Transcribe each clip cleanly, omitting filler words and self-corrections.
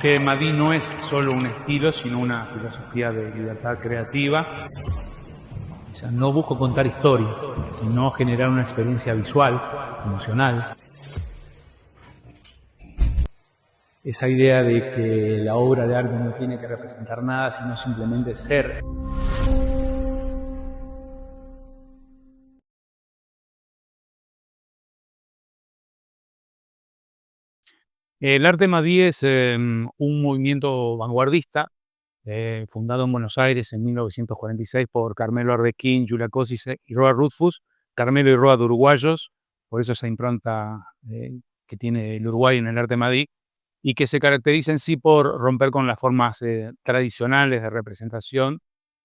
Que Madí no es solo un estilo, sino una filosofía de libertad creativa. O sea, no busco contar historias, sino generar una experiencia visual, emocional. Esa idea de que la obra de arte no tiene que representar nada, sino simplemente ser. El arte Madí es un movimiento vanguardista fundado en Buenos Aires en 1946 por Carmelo Arrequín, Julia Cosice y Roa Rutfus. Carmelo y Roa de uruguayos, por eso esa impronta que tiene el Uruguay en el arte Madí, y que se caracteriza en sí por romper con las formas tradicionales de representación.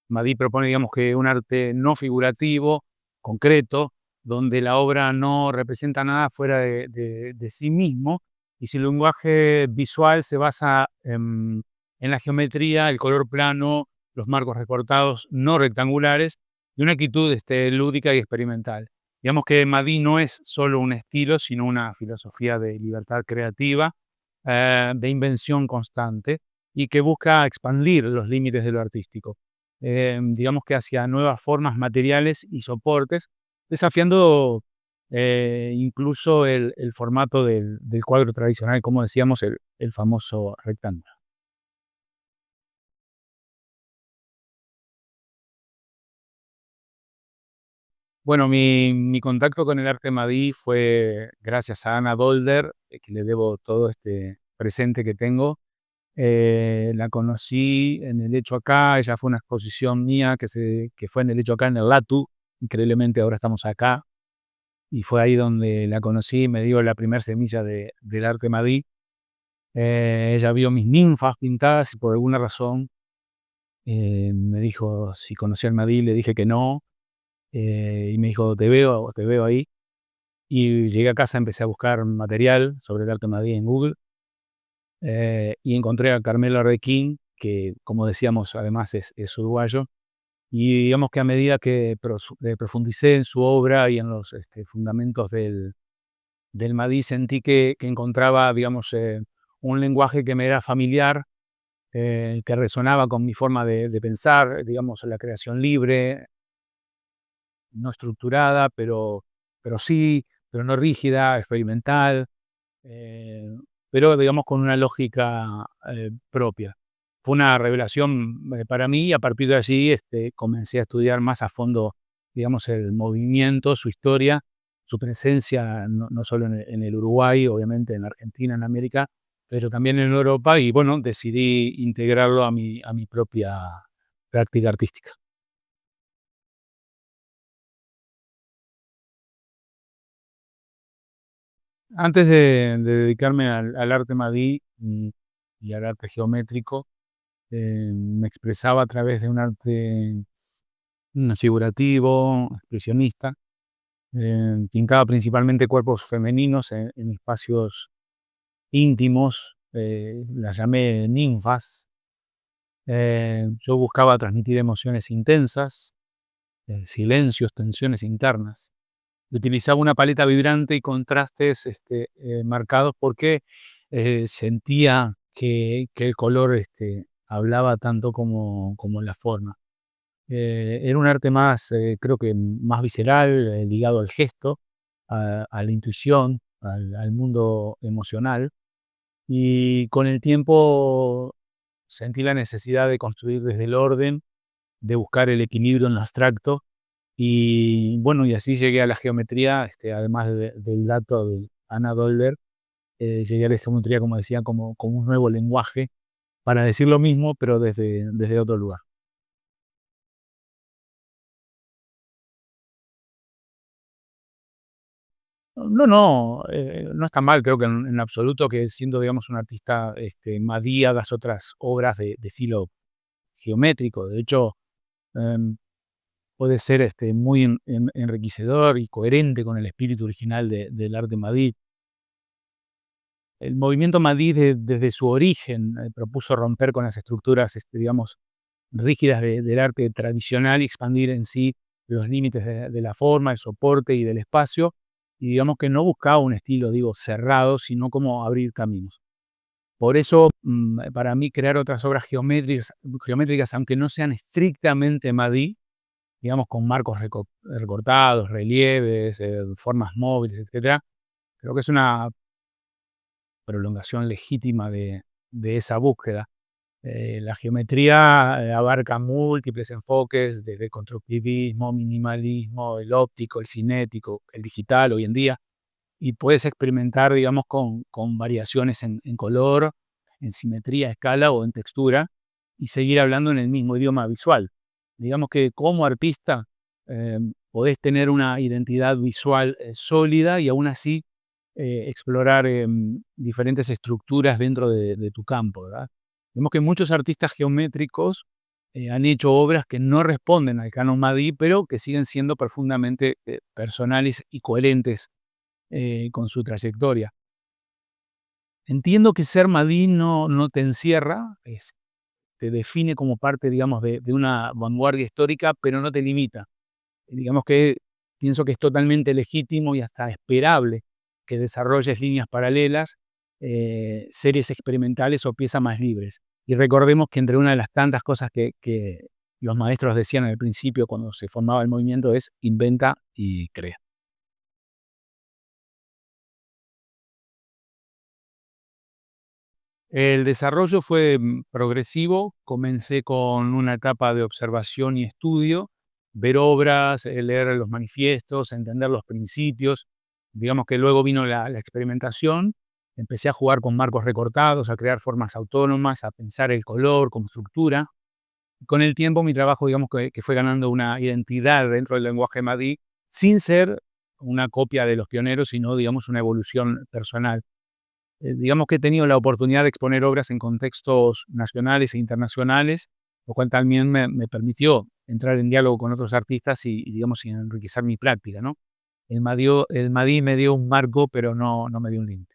Madí propone, digamos, que un arte no figurativo, concreto, donde la obra no representa nada fuera de sí mismo, y su lenguaje visual se basa en la geometría, el color plano, los marcos recortados no rectangulares, y una actitud lúdica y experimental. Digamos que Madí no es solo un estilo, sino una filosofía de libertad creativa, de invención constante, y que busca expandir los límites de lo artístico. Digamos que hacia nuevas formas materiales y soportes, desafiando incluso el formato del cuadro tradicional, como decíamos, el famoso rectángulo. Bueno, mi contacto con el arte Madí fue gracias a Ana Dolder, que le debo todo este presente que tengo. La conocí en el Hecho Acá, ella fue una exposición mía que fue en el Hecho Acá en el Latu, increíblemente ahora estamos acá, y fue ahí donde la conocí, me dio la primer semilla del arte Madí. Ella vio mis ninfas pintadas y por alguna razón me dijo si conocía el Madí, le dije que no, y me dijo, te veo ahí. Y llegué a casa, empecé a buscar material sobre el arte Madí en Google, y encontré a Carmelo Arrequín, que como decíamos además es uruguayo, y digamos que a medida que profundicé en su obra y en los fundamentos del Madí, sentí que encontraba, digamos, un lenguaje que me era familiar, que resonaba con mi forma de pensar, digamos, la creación libre, no estructurada, pero sí, pero no rígida, experimental, eh, pero digamos con una lógica propia. Fue una revelación para mí y a partir de allí comencé a estudiar más a fondo, digamos, el movimiento, su historia, su presencia, no solo en el Uruguay, obviamente en Argentina, en América, pero también en Europa y bueno, decidí integrarlo a mi propia práctica artística. Antes de dedicarme al arte Madí y al arte geométrico, me expresaba a través de un arte figurativo, expresionista. Pintaba principalmente cuerpos femeninos en espacios íntimos, las llamé ninfas. Yo buscaba transmitir emociones intensas, silencios, tensiones internas. Utilizaba una paleta vibrante y contrastes marcados porque sentía que el color hablaba tanto como la forma. Era un arte más, creo que más visceral, ligado al gesto, a la intuición, al mundo emocional. Y con el tiempo sentí la necesidad de construir desde el orden, de buscar el equilibrio en lo abstracto. Y bueno, y así llegué a la geometría, además del dato de Anna Dolder, llegué a la geometría, como decía, como un nuevo lenguaje para decir lo mismo, pero desde otro lugar. No, no, no está mal, creo que en absoluto que siendo, digamos, un artista Madí hagas otras obras de filo geométrico. De hecho, em, puede ser muy enriquecedor y coherente con el espíritu original del arte Madí. El movimiento Madí desde su origen propuso romper con las estructuras, digamos, rígidas del arte tradicional y expandir en sí los límites de la forma, el soporte y del espacio. Y digamos que no buscaba un estilo, digo, cerrado, sino como abrir caminos. Por eso, para mí crear otras obras geométricas, aunque no sean estrictamente Madí, digamos con marcos recortados, relieves, formas móviles, etcétera, creo que es una prolongación legítima de esa búsqueda. La geometría abarca múltiples enfoques, desde constructivismo, minimalismo, el óptico, el cinético, el digital hoy en día, y puedes experimentar, digamos, con variaciones en color, en simetría, escala o en textura, y seguir hablando en el mismo idioma visual. Digamos que como artista podés tener una identidad visual sólida y aún así explorar diferentes estructuras dentro de tu campo, ¿verdad? Vemos que muchos artistas geométricos han hecho obras que no responden al canon Madí, pero que siguen siendo profundamente personales y coherentes con su trayectoria. Entiendo que ser Madí no te encierra, te define como parte, digamos, de una vanguardia histórica, pero no te limita. Digamos que pienso que es totalmente legítimo y hasta esperable que desarrolles líneas paralelas, series experimentales o piezas más libres. Y recordemos que entre una de las tantas cosas que los maestros decían al principio cuando se formaba el movimiento es inventa y crea. El desarrollo fue progresivo. Comencé con una etapa de observación y estudio, ver obras, leer los manifiestos, entender los principios. Digamos que luego vino la experimentación. Empecé a jugar con marcos recortados, a crear formas autónomas, a pensar el color como estructura. Con el tiempo mi trabajo, digamos que fue ganando una identidad dentro del lenguaje Madí, sin ser una copia de los pioneros, sino, digamos, una evolución personal. Digamos que he tenido la oportunidad de exponer obras en contextos nacionales e internacionales, lo cual también me permitió entrar en diálogo con otros artistas y, digamos, y enriquecer mi práctica, ¿no? El Madí me dio un marco, pero no me dio un límite.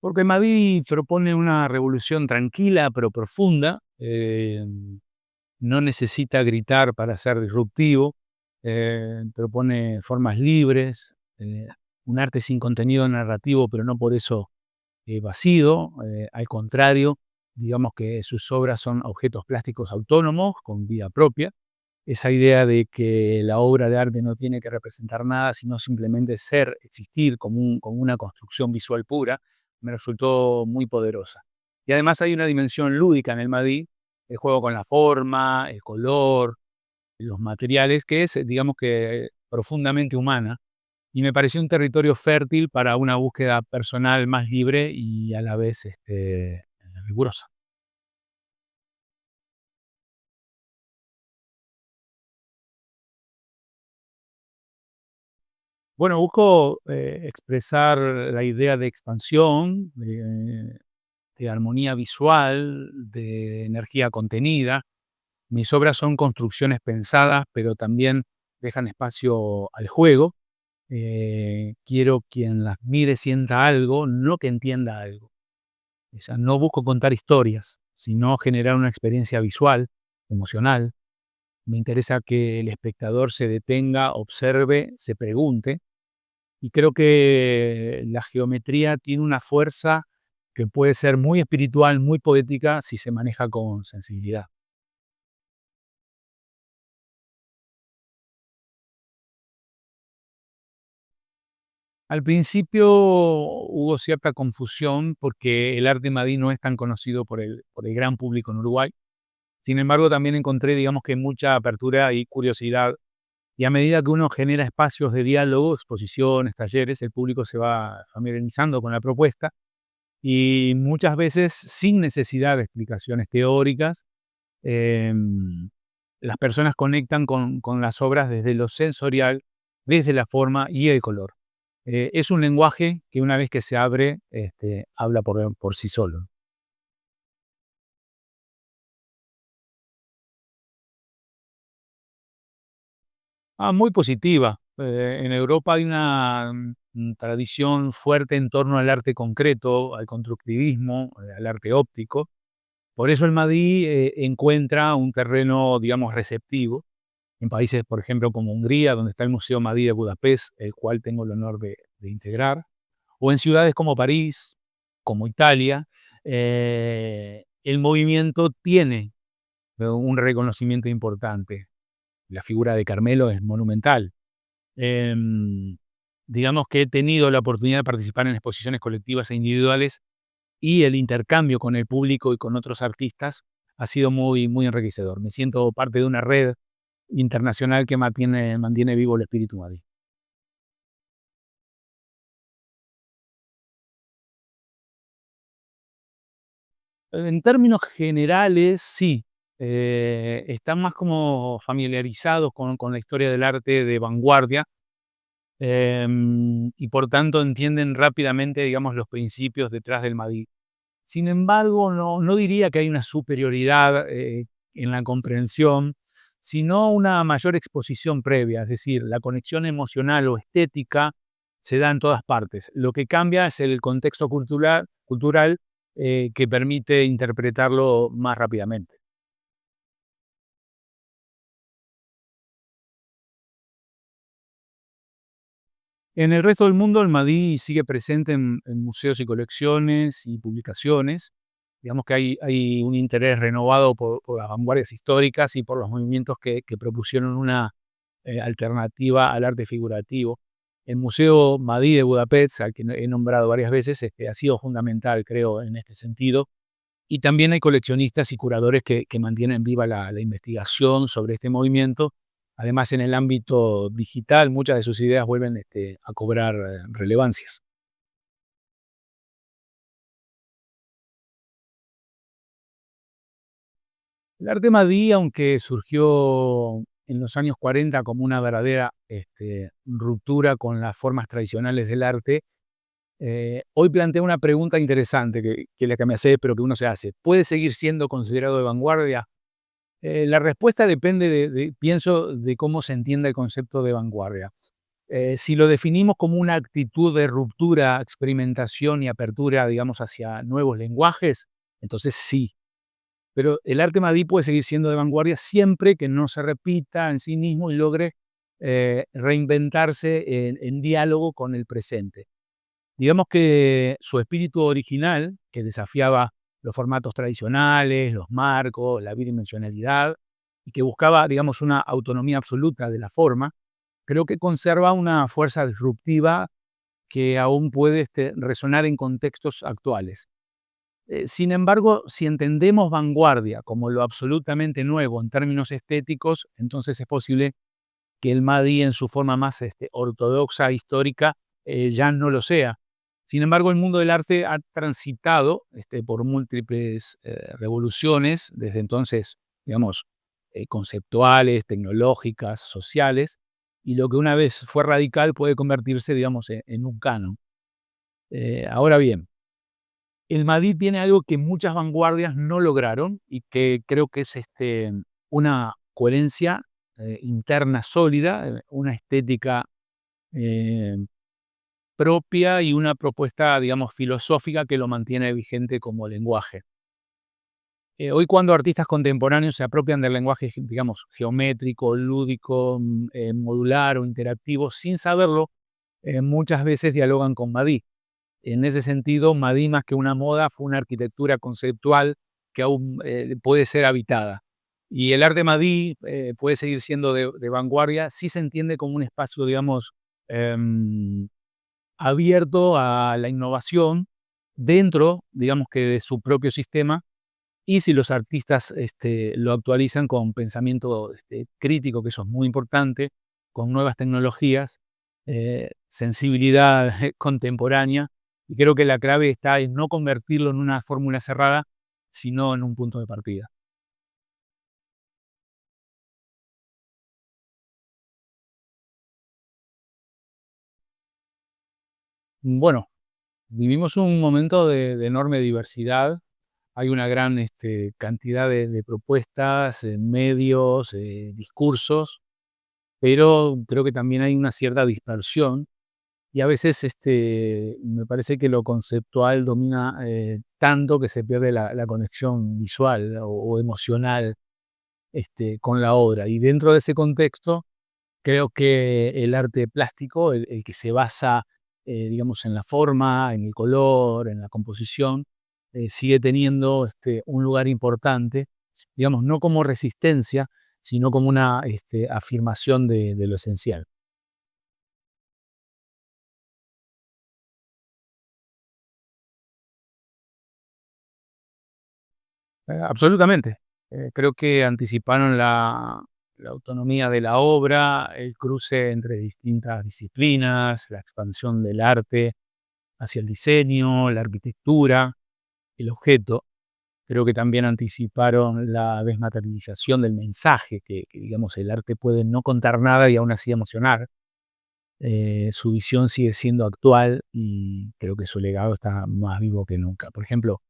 Porque Madí propone una revolución tranquila, pero profunda, no necesita gritar para ser disruptivo, propone formas libres, un arte sin contenido narrativo, pero no por eso vacío, al contrario, digamos que sus obras son objetos plásticos autónomos con vida propia. Esa idea de que la obra de arte no tiene que representar nada, sino simplemente ser, existir como una construcción visual pura, me resultó muy poderosa. Y además hay una dimensión lúdica en el Madí, el juego con la forma, el color, los materiales, que es, digamos que, profundamente humana, y me pareció un territorio fértil para una búsqueda personal más libre y a la vez, rigurosa. Bueno, busco, expresar la idea de expansión, de armonía visual, de energía contenida. Mis obras son construcciones pensadas, pero también dejan espacio al juego. Quiero quien las mire sienta algo, no que entienda algo. O sea, no busco contar historias, sino generar una experiencia visual, emocional. Me interesa que el espectador se detenga, observe, se pregunte. Y creo que la geometría tiene una fuerza que puede ser muy espiritual, muy poética, si se maneja con sensibilidad. Al principio hubo cierta confusión porque el arte Madí no es tan conocido por el gran público en Uruguay. Sin embargo, también encontré, digamos que mucha apertura y curiosidad. Y a medida que uno genera espacios de diálogo, exposiciones, talleres, el público se va familiarizando con la propuesta y muchas veces sin necesidad de explicaciones teóricas, em, las personas conectan con las obras desde lo sensorial, desde la forma y el color. Es un lenguaje que una vez que se abre, habla por sí solo. Muy positiva. En Europa hay una tradición fuerte en torno al arte concreto, al constructivismo, al arte óptico. Por eso el Madí encuentra un terreno, digamos, receptivo. en países, por ejemplo, como Hungría, donde está el Museo Madí de Budapest, el cual tengo el honor de integrar, o en ciudades como París, como Italia, el movimiento tiene un reconocimiento importante. La figura de Carmelo es monumental. Em, digamos que he tenido la oportunidad de participar en exposiciones colectivas e individuales y el intercambio con el público y con otros artistas ha sido muy, muy enriquecedor. Me siento parte de una red internacional que mantiene vivo el espíritu Madrid. En términos generales, sí. Están más como familiarizados con la historia del arte de vanguardia, y por tanto entienden rápidamente, digamos, los principios detrás del Madrid. Sin embargo, no diría que hay una superioridad en la comprensión, sino una mayor exposición previa, es decir, la conexión emocional o estética se da en todas partes. Lo que cambia es el contexto cultural que permite interpretarlo más rápidamente. En el resto del mundo, el Madí sigue presente en museos y colecciones y publicaciones. Digamos que hay un interés renovado por las vanguardias históricas y por los movimientos que propusieron una alternativa al arte figurativo. El Museo Madí de Budapest, al que he nombrado varias veces, ha sido fundamental, creo, en este sentido. Y también hay coleccionistas y curadores que mantienen viva la investigación sobre este movimiento. Además, en el ámbito digital, muchas de sus ideas vuelven a cobrar relevancias. El arte madí, aunque surgió en los años 40 como una verdadera ruptura con las formas tradicionales del arte, hoy plantea una pregunta interesante que es la que me hace, pero que uno se hace. ¿Puede seguir siendo considerado de vanguardia? La respuesta depende pienso, de cómo se entiende el concepto de vanguardia. Si lo definimos como una actitud de ruptura, experimentación y apertura, digamos, hacia nuevos lenguajes, entonces sí. Pero el arte madí puede seguir siendo de vanguardia siempre que no se repita en sí mismo y logre reinventarse en diálogo con el presente. Digamos que su espíritu original, que desafiaba los formatos tradicionales, los marcos, la bidimensionalidad, y que buscaba, digamos, una autonomía absoluta de la forma, creo que conserva una fuerza disruptiva que aún puede resonar en contextos actuales. Sin embargo, si entendemos vanguardia como lo absolutamente nuevo en términos estéticos, entonces es posible que el Mahdi en su forma más ortodoxa, histórica, ya no lo sea. Sin embargo, el mundo del arte ha transitado por múltiples revoluciones, desde entonces, digamos, conceptuales, tecnológicas, sociales, y lo que una vez fue radical puede convertirse, digamos, en un canon. Ahora bien, el Mahdi tiene algo que muchas vanguardias no lograron y que creo que es una coherencia interna sólida, una estética eh, propia y una propuesta, digamos, filosófica que lo mantiene vigente como lenguaje. Hoy cuando artistas contemporáneos se apropian del lenguaje, digamos, geométrico, lúdico, modular o interactivo, sin saberlo, muchas veces dialogan con Mahdi. En ese sentido, Madí, más que una moda, fue una arquitectura conceptual que aún puede ser habitada. Y el arte Madí puede seguir siendo de vanguardia si se entiende como un espacio, digamos, em, abierto a la innovación dentro, digamos que de su propio sistema, y si los artistas lo actualizan con pensamiento crítico, que eso es muy importante, con nuevas tecnologías, sensibilidad contemporánea, y creo que la clave está en no convertirlo en una fórmula cerrada, sino en un punto de partida. Bueno, vivimos un momento de enorme diversidad. Hay una gran cantidad de propuestas, medios, discursos, pero creo que también hay una cierta dispersión. Y a veces, me parece que lo conceptual domina, tanto que se pierde la conexión visual o emocional. con la obra. Y dentro de ese contexto, creo que el arte plástico, el que se basa, digamos, en la forma, en el color, en la composición, sigue teniendo un lugar importante, digamos, no como resistencia, sino como una afirmación de lo esencial. Absolutamente. Creo que anticiparon la autonomía de la obra, el cruce entre distintas disciplinas, la expansión del arte hacia el diseño, la arquitectura, el objeto. Creo que también anticiparon la desmaterialización del mensaje, que, digamos, el arte puede no contar nada y aún así emocionar. Su visión sigue siendo actual y creo que su legado está más vivo que nunca. Por ejemplo,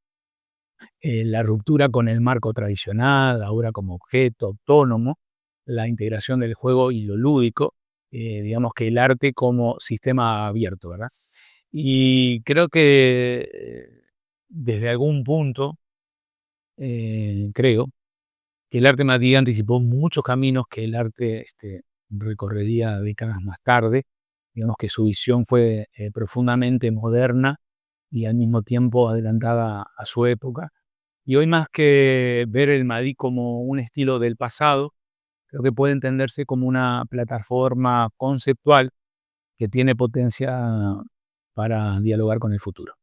la ruptura con el marco tradicional, ahora como objeto autónomo, la integración del juego y lo lúdico, digamos que el arte como sistema abierto, ¿verdad? Y creo que desde algún punto, creo que el arte Matías anticipó muchos caminos que el arte recorrería décadas más tarde. Digamos que su visión fue profundamente moderna y al mismo tiempo adelantada a su época. Y hoy más que ver el Madí como un estilo del pasado, creo que puede entenderse como una plataforma conceptual que tiene potencia para dialogar con el futuro.